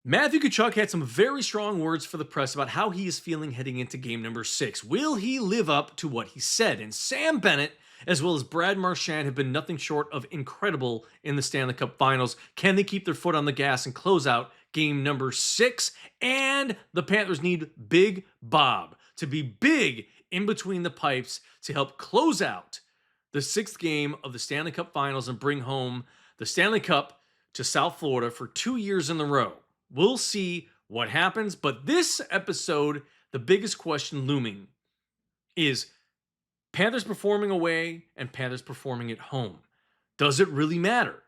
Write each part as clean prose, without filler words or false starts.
Matthew Kachuk had some very strong words for the press about how he is feeling heading into game number 6. Will he live up to what he said? And Sam Bennett, as well as Brad Marchand, have been nothing short of incredible in the Stanley Cup Finals. Can they keep their foot on the gas and close out game number 6? And the Panthers need Big Bob to be big in between the pipes to help close out the 6th game of the Stanley Cup Finals and bring home the Stanley Cup to South Florida for 2 years in a row. We'll see what happens, but this episode, the biggest question looming is Panthers performing away and Panthers performing at home. Does it really matter?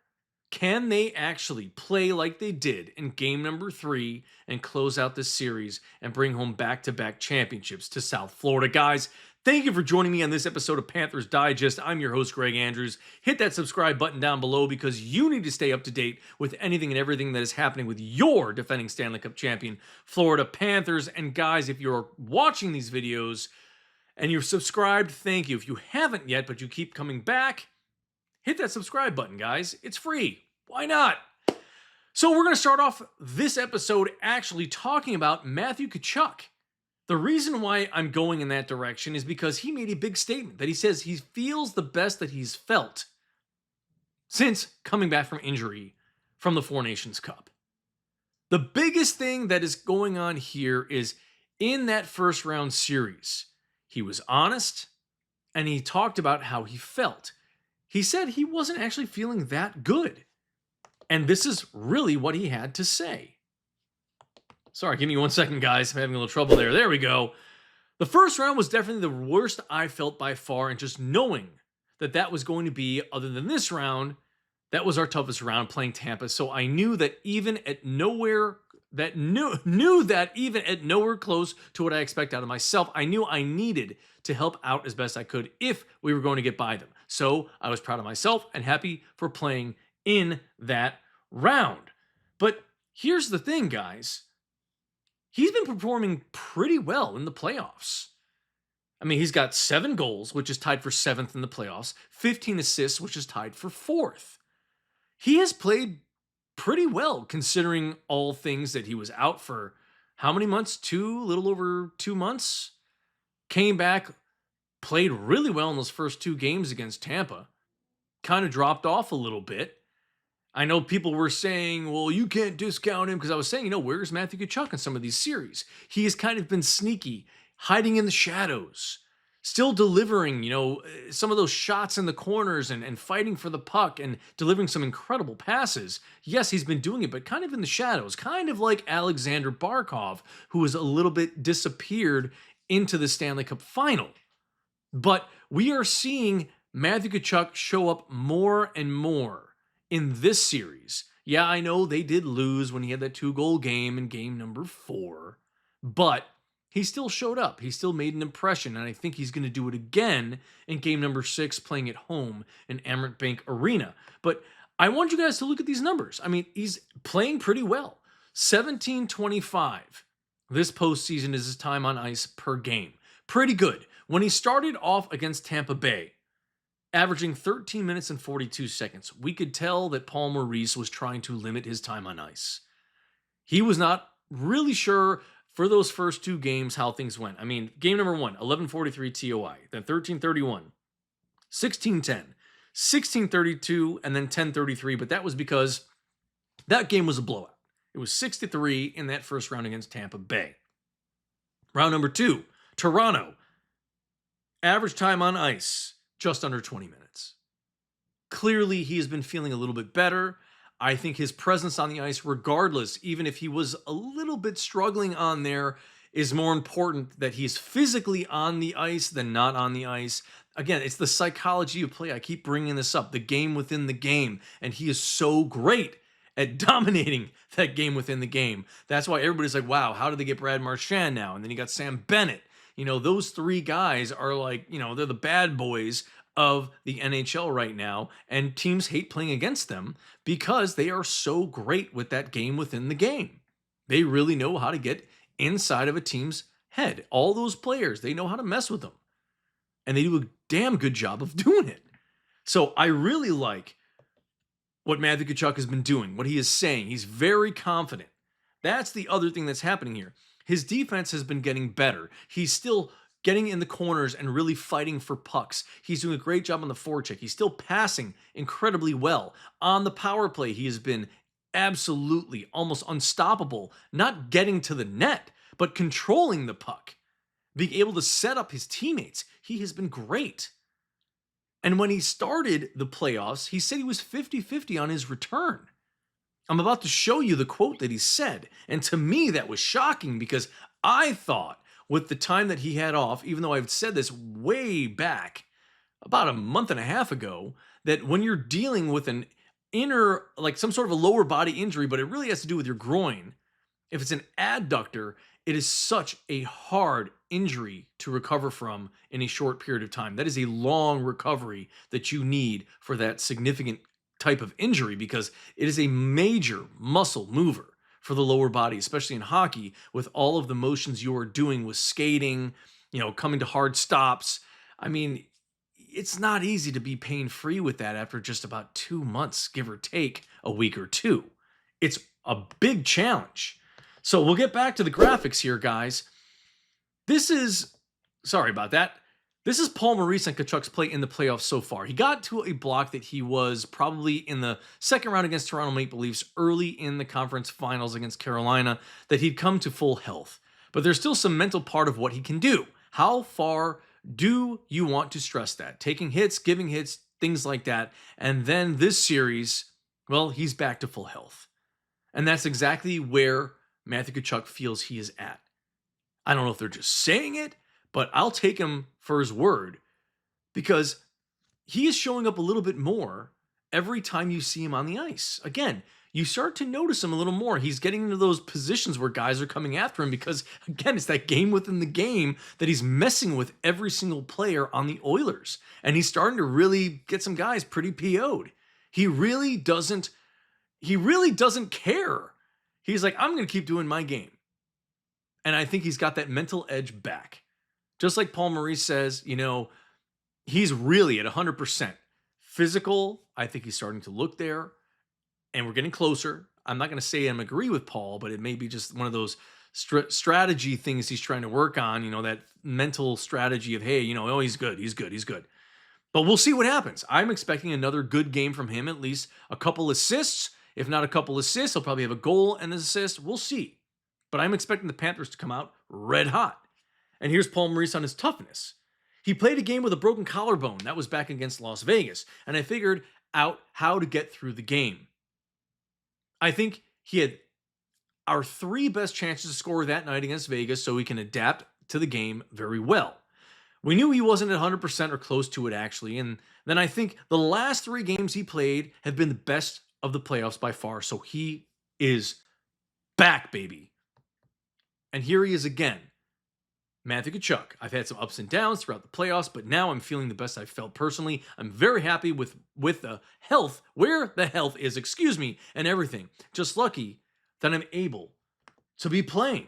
Can they actually play like they did in game number 3 and close out this series and bring home back-to-back championships to South Florida? Guys, thank you for joining me on this episode of Panthers Digest. I'm your host, Greg Andrews. Hit that subscribe button down below because you need to stay up to date with anything and everything that is happening with your defending Stanley Cup champion, Florida Panthers. And guys, if you're watching these videos and you're subscribed, thank you. If you haven't yet, but you keep coming back, hit that subscribe button, guys. It's free. Why not? So we're going to start off this episode actually talking about Matthew Tkachuk. The reason why I'm going in that direction is because he made a big statement that he says he feels the best that he's felt since coming back from injury from the Four Nations Cup. The biggest thing that is going on here is in that first round series, he was honest and he talked about how he felt. He said he wasn't actually feeling that good. And this is really what he had to say. Sorry, give me 1 second, guys. I'm having a little trouble there. There we go. The first round was definitely the worst I felt by far, and just knowing that that was going to be, other than this round, that was our toughest round playing Tampa. So I knew that even at nowhere, knew that even at nowhere close to what I expect out of myself, I knew I needed to help out as best I could if we were going to get by them. So I was proud of myself and happy for playing in that round. But here's the thing, guys. He's been performing pretty well in the playoffs. I mean, he's got 7 goals, which is tied for 7th in the playoffs, 15 assists, which is tied for 4th. He has played pretty well considering all things that he was out for how many months? A little over 2 months. Came back, played really well in those first 2 games against Tampa. Kind of dropped off a little bit. I know people were saying, well, you can't discount him, because I was saying, where's Matthew Tkachuk in some of these series? He has kind of been sneaky, hiding in the shadows, still delivering, some of those shots in the corners and fighting for the puck and delivering some incredible passes. Yes, he's been doing it, but kind of in the shadows, kind of like Aleksander Barkov, who was a little bit disappeared into the Stanley Cup final. But we are seeing Matthew Tkachuk show up more and more in this series. Yeah, I know they did lose when he had that 2-goal game in game number 4, but he still showed up. He still made an impression, and I think he's going to do it again in game number 6, playing at home in Emirates Bank Arena. But I want you guys to look at these numbers. I mean, he's playing pretty well. 17.25 this postseason is his time on ice per game. Pretty good. When he started off against Tampa Bay, averaging 13 minutes and 42 seconds, we could tell that Paul Maurice was trying to limit his time on ice. He was not really sure for those first 2 games how things went. I mean, game number 1, 11:43 TOI, then 13:31, 16:10, 16:32, and then 10:33, but that was because that game was a blowout. It was 6-3 in that first round against Tampa Bay. Round number 2, Toronto, average time on ice, just under 20 minutes. Clearly, he has been feeling a little bit better. I think his presence on the ice, regardless, even if he was a little bit struggling on there, is more important that he's physically on the ice than not on the ice. Again, it's the psychology of play. I keep bringing this up, the game within the game, and he is so great at dominating that game within the game. That's why everybody's like, wow, how did they get Brad Marchand now? And then you got Sam Bennett. Those 3 guys are like, they're the bad boys of the NHL right now, and teams hate playing against them because they are so great with that game within the game. They really know how to get inside of a team's head. All those players, they know how to mess with them, and they do a damn good job of doing it. So I really like what Matthew Tkachuk has been doing, what he is saying. He's very confident. That's the other thing that's happening here. His defense has been getting better. He's still getting in the corners and really fighting for pucks. He's doing a great job on the forecheck. He's still passing incredibly well. On the power play, he has been absolutely almost unstoppable, not getting to the net, but controlling the puck, being able to set up his teammates. He has been great. And when he started the playoffs, he said he was 50-50 on his return. I'm about to show you the quote that he said. And to me, that was shocking because I thought with the time that he had off, even though I've said this way back, about a month and a half ago, that when you're dealing with an inner, like some sort of a lower body injury, but it really has to do with your groin, if it's an adductor, it is such a hard injury to recover from in a short period of time. That is a long recovery that you need for that significant type of injury because it is a major muscle mover for the lower body, especially in hockey, with all of the motions you are doing with skating, coming to hard stops. I mean, it's not easy to be pain-free with that after just about 2 months, give or take a week or two. It's a big challenge. So we'll get back to the graphics here, guys. Sorry about that. This is Paul Maurice and Kachuk's play in the playoffs so far. He got to a block that he was probably in the second round against Toronto Maple Leafs, early in the conference finals against Carolina, that he'd come to full health. But there's still some mental part of what he can do. How far do you want to stress that? Taking hits, giving hits, things like that. And then this series, well, he's back to full health. And that's exactly where Matthew Tkachuk feels he is at. I don't know if they're just saying it, but I'll take him for his word because he is showing up a little bit more every time you see him on the ice. Again, you start to notice him a little more. He's getting into those positions where guys are coming after him because, again, it's that game within the game that he's messing with every single player on the Oilers. And he's starting to really get some guys pretty PO'd. He really doesn't care. He's like, I'm going to keep doing my game. And I think he's got that mental edge back. Just like Paul Maurice says, he's really at 100%. Physical, I think he's starting to look there. And we're getting closer. I'm not going to say I'm agree with Paul, but it may be just one of those strategy things he's trying to work on. That mental strategy of, hey, he's good. But we'll see what happens. I'm expecting another good game from him, at least a couple assists. If not a couple assists, he'll probably have a goal and an assist. We'll see. But I'm expecting the Panthers to come out red hot. And here's Paul Maurice on his toughness. He played a game with a broken collarbone. That was back against Las Vegas. And I figured out how to get through the game. I think he had our 3 best chances to score that night against Vegas so he can adapt to the game very well. We knew he wasn't at 100% or close to it, actually. And then I think the last 3 games he played have been the best of the playoffs by far. So he is back, baby. And here he is again. Matthew Tkachuk. I've had some ups and downs throughout the playoffs, but now I'm feeling the best I've felt personally. I'm very happy with the health, where the health is, and everything. Just lucky that I'm able to be playing.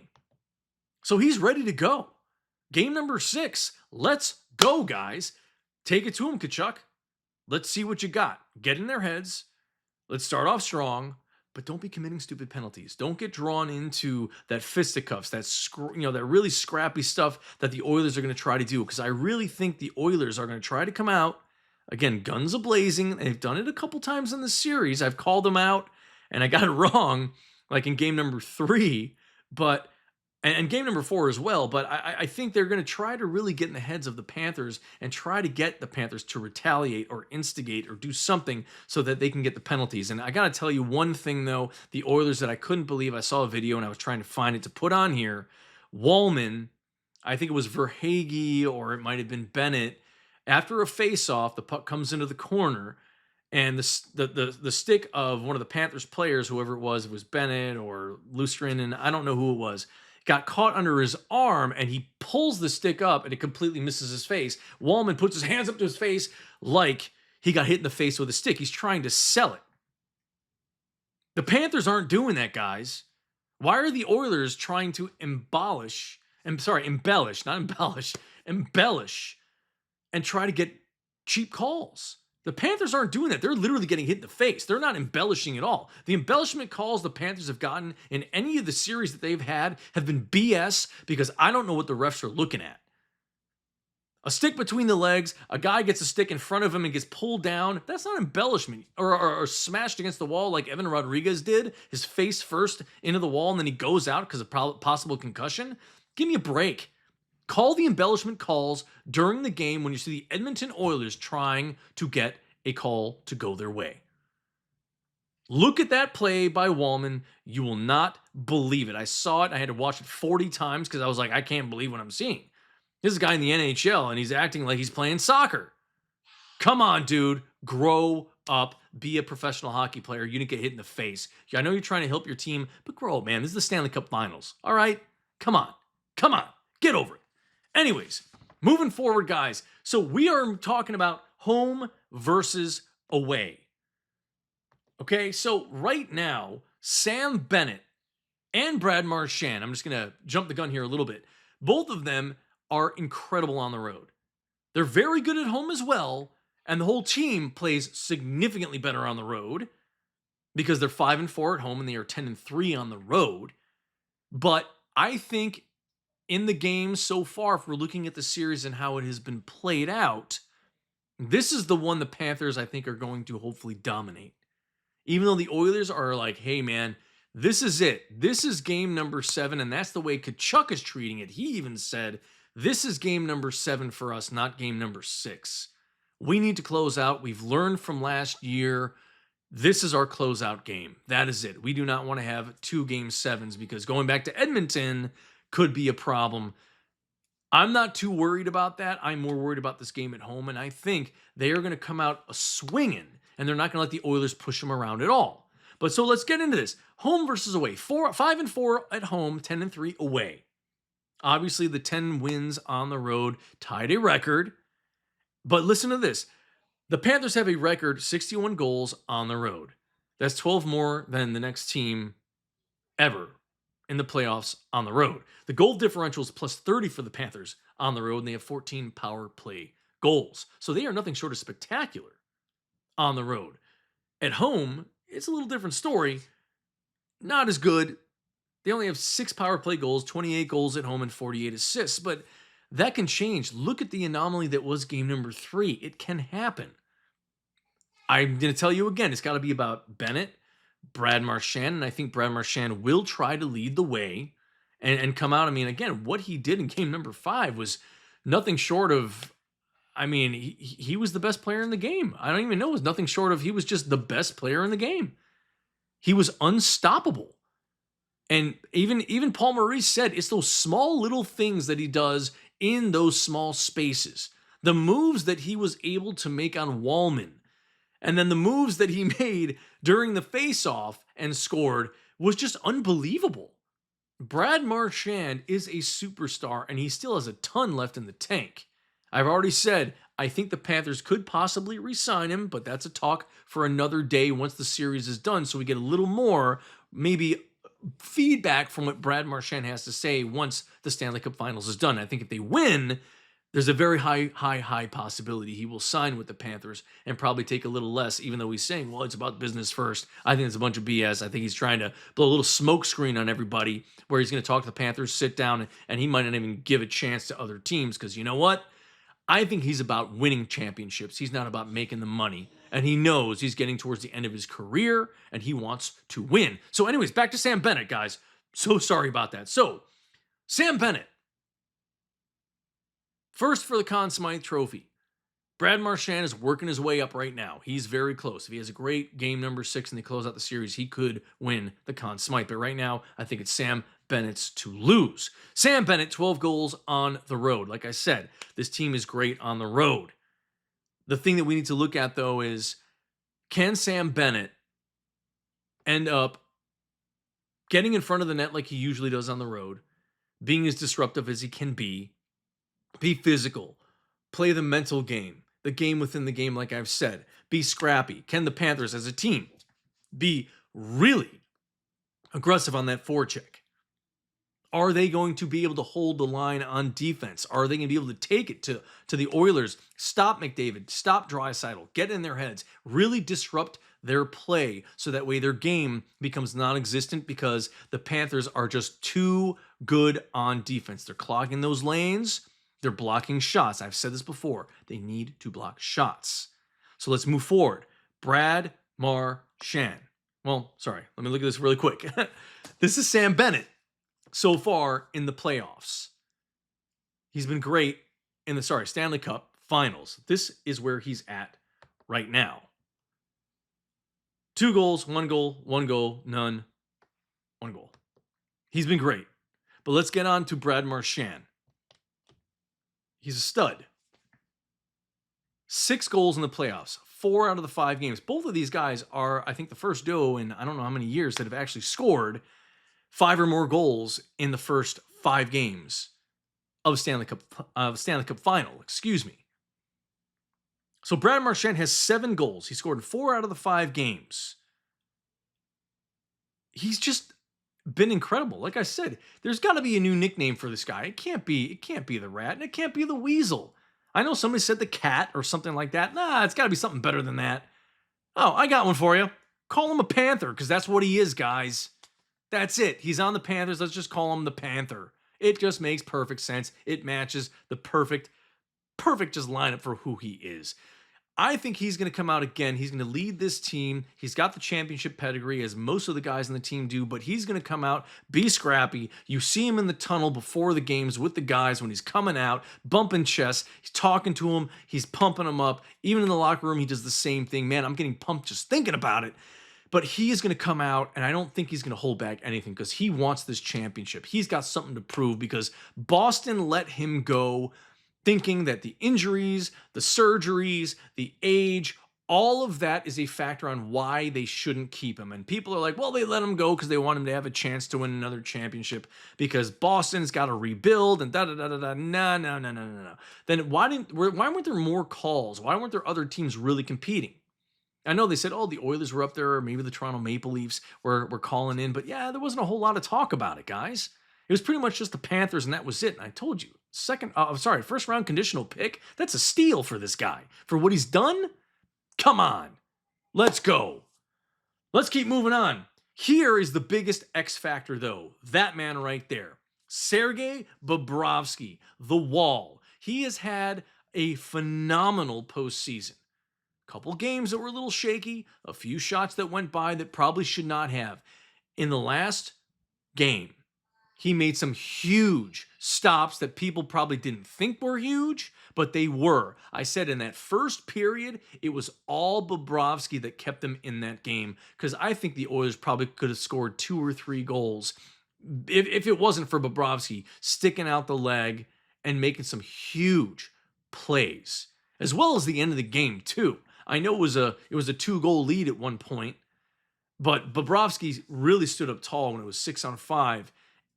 So he's ready to go. Game number 6. Let's go, guys. Take it to him, Kachuk. Let's see what you got. Get in their heads. Let's start off strong. But don't be committing stupid penalties. Don't get drawn into that fisticuffs, that really scrappy stuff that the Oilers are going to try to do. Because I really think the Oilers are going to try to come out, again, guns a-blazing. They've done it a couple times in the series. I've called them out, and I got it wrong, like in game number 3. And game number 4 as well. But I think they're going to try to really get in the heads of the Panthers and try to get the Panthers to retaliate or instigate or do something so that they can get the penalties. And I got to tell you one thing, though. The Oilers that I couldn't believe. I saw a video and I was trying to find it to put on here. Wallman, I think it was Verhaeghe or it might have been Bennett. After a face-off, the puck comes into the corner. And the stick of one of the Panthers players, whoever it was Bennett or Lustrin, and I don't know who it was, got caught under his arm, and he pulls the stick up, and it completely misses his face. Wallman puts his hands up to his face like he got hit in the face with a stick. He's trying to sell it. The Panthers aren't doing that, guys. Why are the Oilers trying to embellish, and try to get cheap calls? The Panthers aren't doing that. They're literally getting hit in the face. They're not embellishing at all. The embellishment calls the Panthers have gotten in any of the series that they've had have been BS because I don't know what the refs are looking at. A stick between the legs, a guy gets a stick in front of him and gets pulled down. That's not embellishment. Or smashed against the wall like Evan Rodriguez did, his face first into the wall and then he goes out because of possible concussion. Give me a break. Call the embellishment calls during the game when you see the Edmonton Oilers trying to get a call to go their way. Look at that play by Walman. You will not believe it. I saw it. I had to watch it 40 times because I was like, I can't believe what I'm seeing. This is a guy in the NHL and he's acting like he's playing soccer. Come on, dude. Grow up. Be a professional hockey player. You didn't get hit in the face. I know you're trying to help your team, but grow up, man. This is the Stanley Cup Finals. All right? Come on. Come on. Get over it. Anyways, moving forward, guys. So we are talking about home versus away. Okay, so right now, Sam Bennett and Brad Marchand, I'm just going to jump the gun here a little bit. Both of them are incredible on the road. They're very good at home as well, and the whole team plays significantly better on the road because they're 5-4 at home and they are 10-3 on the road. But I think in the game so far, if we're looking at the series and how it has been played out, this is the one the Panthers, I think, are going to hopefully dominate. Even though the Oilers are like, hey, man, this is it. This is game number 7, and that's the way Kachchuck is treating it. He even said, this is game number 7 for us, not game number 6. We need to close out. We've learned from last year. This is our closeout game. That is it. We do not want to have 2 game 7s because going back to Edmonton could be a problem. I'm not too worried about that. I'm more worried about this game at home, and I think they are going to come out swinging, and they're not going to let the Oilers push them around at all. But so let's get into this. Home versus away. 5-4 at home, 10-3 away. Obviously, the 10 wins on the road tied a record. But listen to this. The Panthers have a record 61 goals on the road. That's 12 more than the next team ever in the playoffs on the road. The goal differential is plus 30 for the Panthers on the road, and they have 14 power play goals. So they are nothing short of spectacular on the road. At home, it's a little different story. Not as good. They only have 6 power play goals, 28 goals at home, and 48 assists. But that can change. Look at the anomaly that was game number 3. It can happen. I'm going to tell you again, it's got to be about Bennett, Brad Marchand, and I think Brad Marchand will try to lead the way and come out. I mean, again, what he did in game number 5 was nothing short of, I mean, he was the best player in the game. I don't even know. It was nothing short of, he was just the best player in the game. He was unstoppable. And even Paul Maurice said it's those small little things that he does in those small spaces. The moves that he was able to make on Walman, and then the moves that he made during the face-off and scored was just unbelievable. Brad Marchand is a superstar, and he still has a ton left in the tank. I've already said I think the Panthers could possibly re-sign him, but that's a talk for another day once the series is done, so we get a little more, maybe, feedback from what Brad Marchand has to say once the Stanley Cup Finals is done. I think if they win, there's a very high possibility he will sign with the Panthers and probably take a little less, even though he's saying, well, it's about business first. I think it's a bunch of BS. I think he's trying to blow a little smoke screen on everybody where he's going to talk to the Panthers, sit down, and he might not even give a chance to other teams because you know what? I think he's about winning championships. He's not about making the money. And he knows he's getting towards the end of his career and he wants to win. So anyways, back to Sam Bennett, guys. So sorry about that. So, Sam Bennett. First for the Conn Smythe Trophy. Brad Marchand is working his way up right now. He's very close. If he has a great game number 6 and they close out the series, he could win the Conn Smythe. But right now, I think it's Sam Bennett's to lose. Sam Bennett, 12 goals on the road. Like I said, this team is great on the road. The thing that we need to look at, though, is can Sam Bennett end up getting in front of the net like he usually does on the road, being as disruptive as he can be physical, play the mental game, the game within the game, like I've said, be scrappy. Can the Panthers as a team be really aggressive on that forecheck? Are they going to be able to hold the line on defense? Are they going to be able to take it to the Oilers? Stop McDavid, stop Draisaitl, get in their heads, really disrupt their play so that way their game becomes non-existent because the Panthers are just too good on defense. They're clogging those lanes. They're blocking shots. I've said this before. They need to block shots. So let's move forward. Brad Marshan. Well, sorry. Let me look at this really quick. This is Sam Bennett so far in the playoffs. He's been great in the Stanley Cup Finals. This is where he's at right now. 2 goals, 1 goal, 1 goal, none, 1 goal. He's been great. But let's get on to Brad Marshan. He's a stud. 6 goals in the playoffs, 4 out of the 5 games. Both of these guys are, I think, the first duo in I don't know how many years that have actually scored 5 or more goals in the first 5 games of Stanley Cup Final. Excuse me. So Brad Marchand has 7 goals. He scored in 4 out of the 5 games. He's just been incredible. Like I said, there's got to be a new nickname for this guy. It can't be the Rat, and it can't be the Weasel. I know somebody said the Cat or something like that. Nah, it's got to be something better than that. Oh, I got one for you. Call him a Panther, because that's what he is, guys. That's it. He's on the Panthers. Let's just call him the Panther. It just makes perfect sense. It matches the perfect just lineup for who he is. I think he's going to come out again. He's going to lead this team. He's got the championship pedigree, as most of the guys on the team do, but he's going to come out, be scrappy. You see him in the tunnel before the games with the guys when he's coming out, bumping chests. He's talking to them. He's pumping them up. Even in the locker room, he does the same thing. Man, I'm getting pumped just thinking about it. But he is going to come out, and I don't think he's going to hold back anything because he wants this championship. He's got something to prove because Boston let him go thinking that the injuries, the surgeries, the age, all of that is a factor on why they shouldn't keep him. And people are like, well, they let him go because they want him to have a chance to win another championship because Boston's got to rebuild and da-da-da-da-da. No. Then why weren't there more calls? Why weren't there other teams really competing? I know they said, oh, the Oilers were up there, or maybe the Toronto Maple Leafs were calling in. But yeah, there wasn't a whole lot of talk about it, guys. It was pretty much just the Panthers, and that was it. And I told you, first round conditional pick. That's a steal for this guy. For what he's done? Come on. Let's go. Let's keep moving on. Here is the biggest X factor, though. That man right there. Sergey Babski, the Wall. He has had a phenomenal postseason. Couple games that were a little shaky, a few shots that went by that probably should not have. In the last game, he made some huge stops that people probably didn't think were huge, but they were. I said in that first period, it was all Bobrovsky that kept them in that game because I think the Oilers probably could have scored 2 or 3 goals if it wasn't for Bobrovsky sticking out the leg and making some huge plays, as well as the end of the game too. I know it was a 2-goal lead at one point, but Bobrovsky really stood up tall when it was 6-on-5.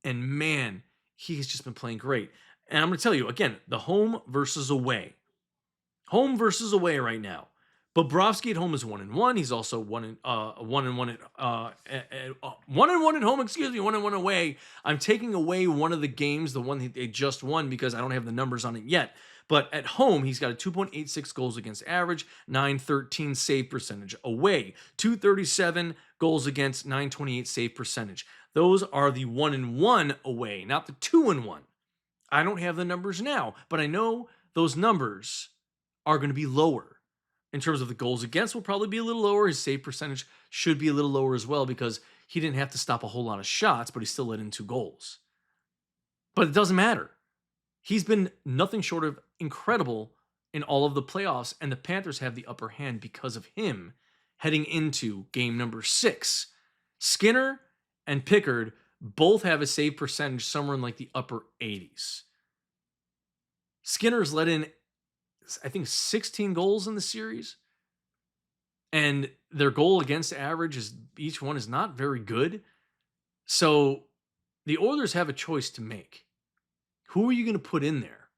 And man, he's just been playing great. And I'm going to tell you, again, the home versus away. Home versus away right now. Bobrovsky at home is 1-1. He's also 1-1 at home, 1-1 away. I'm taking away one of the games, the one they just won, because I don't have the numbers on it yet. But at home, he's got a 2.86 goals against average, 913 save percentage. Away, 237 goals against, 928 save percentage. Those are the 1-1 away, not the 2-1. I don't have the numbers now, but I know those numbers are going to be lower. In terms of the goals against, will probably be a little lower. His save percentage should be a little lower as well because he didn't have to stop a whole lot of shots, but he still let in 2 goals. But it doesn't matter. He's been nothing short of incredible in all of the playoffs, and the Panthers have the upper hand because of him heading into game number 6. Skinner and Pickard both have a save percentage somewhere in like the upper 80s. Skinner's let in, I think, 16 goals in the series, and their goal against average is each one is not very good. So the Oilers have a choice to make. Who are you going to put in there?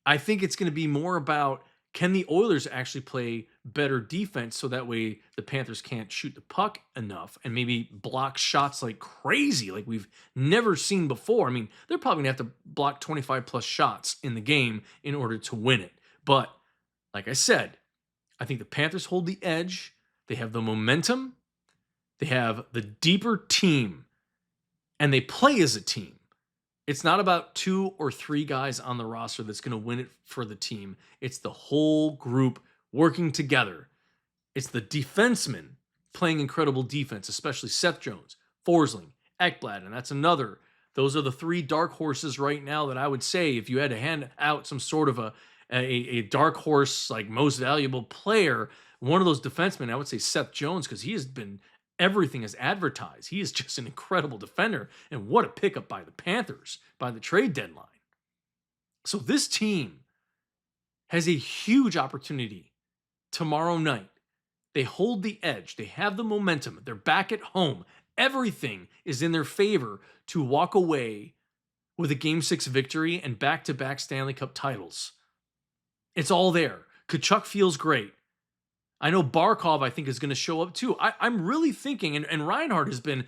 I think it's going to be more about, can the Oilers actually play better defense so that way the Panthers can't shoot the puck enough and maybe block shots like crazy, like we've never seen before. I mean, they're probably going to have to block 25 plus shots in the game in order to win it. But like I said, I think the Panthers hold the edge. They have the momentum. They have the deeper team, and they play as a team. It's not about 2 or 3 guys on the roster that's going to win it for the team. It's the whole group working together. It's the defensemen playing incredible defense, especially Seth Jones, Forsling, Ekblad, and that's another. Those are the 3 dark horses right now that I would say if you had to hand out some sort of a dark horse, like most valuable player, one of those defensemen, I would say Seth Jones, because he has been everything as advertised. He is just an incredible defender. And what a pickup by the Panthers by the trade deadline. So this team has a huge opportunity tomorrow night. They hold the edge. They have the momentum. They're back at home. Everything is in their favor to walk away with a Game 6 victory and back-to-back Stanley Cup titles. It's all there. Kachuk feels great. I know Barkov, I think, is going to show up too. I'm really thinking, and Reinhart has been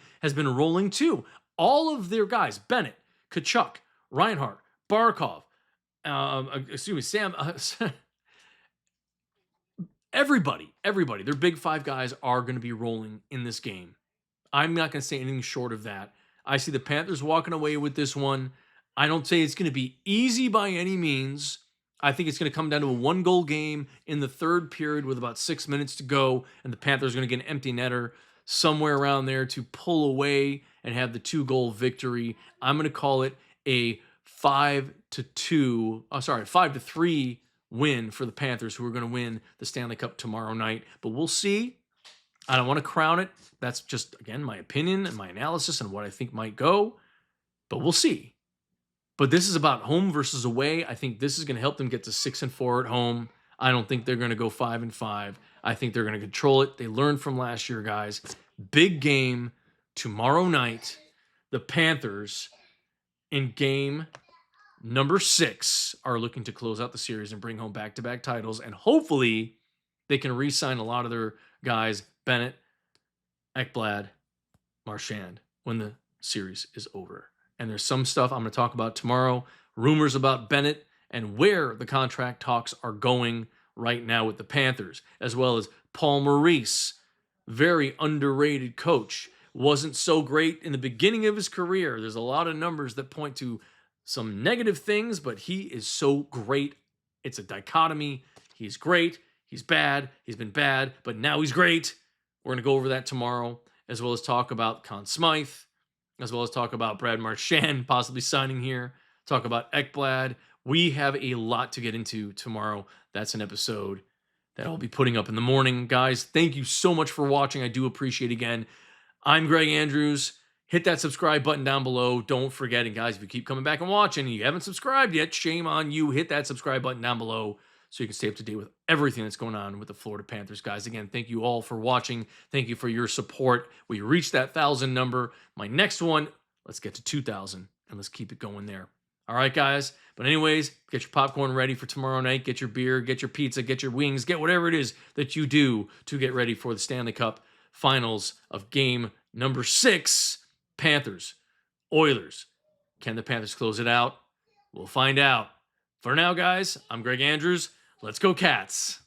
rolling too. All of their guys, Bennett, Kachuk, Reinhart, Barkov, Sam, everybody, their big 5 guys are going to be rolling in this game. I'm not going to say anything short of that. I see the Panthers walking away with this one. I don't say it's going to be easy by any means. I think it's going to come down to a 1-goal game in the 3rd period with about 6 minutes to go, and the Panthers are going to get an empty netter somewhere around there to pull away and have the 2-goal victory. I'm going to call it a 5-3 win for the Panthers, who are going to win the Stanley Cup tomorrow night. But we'll see. I don't want to crown it. That's just, again, my opinion and my analysis and what I think might go. But we'll see. But this is about home versus away. I think this is going to help them get to 6-4 at home. I don't think they're going to go 5-5. I think they're going to control it. They learned from last year, guys. Big game tomorrow night. The Panthers in game number 6 are looking to close out the series and bring home back-to-back titles. And hopefully they can re-sign a lot of their guys, Bennett, Ekblad, Marchand, when the series is over. And there's some stuff I'm going to talk about tomorrow. Rumors about Bennett and where the contract talks are going right now with the Panthers, as well as Paul Maurice, very underrated coach. Wasn't so great in the beginning of his career. There's a lot of numbers that point to some negative things, but he is so great. It's a dichotomy. He's great. He's bad. He's been bad, but now he's great. We're going to go over that tomorrow, as well as talk about Conn Smythe, as well as talk about Brad Marchand possibly signing here, talk about Ekblad. We have a lot to get into tomorrow. That's an episode that I'll be putting up in the morning. Guys, thank you so much for watching. I do appreciate it again. I'm Greg Andrews. Hit that subscribe button down below. Don't forget, and guys, if you keep coming back and watching and you haven't subscribed yet, shame on you. Hit that subscribe button down below so you can stay up to date with everything that's going on with the Florida Panthers. Guys, again, thank you all for watching. Thank you for your support. We reached that 1,000 number. My next one, let's get to 2,000, and let's keep it going there. All right, guys. But anyways, get your popcorn ready for tomorrow night. Get your beer, get your pizza, get your wings, get whatever it is that you do to get ready for the Stanley Cup Finals of game number 6, Panthers, Oilers. Can the Panthers close it out? We'll find out. For now, guys, I'm Greg Andrews. Let's go, Cats.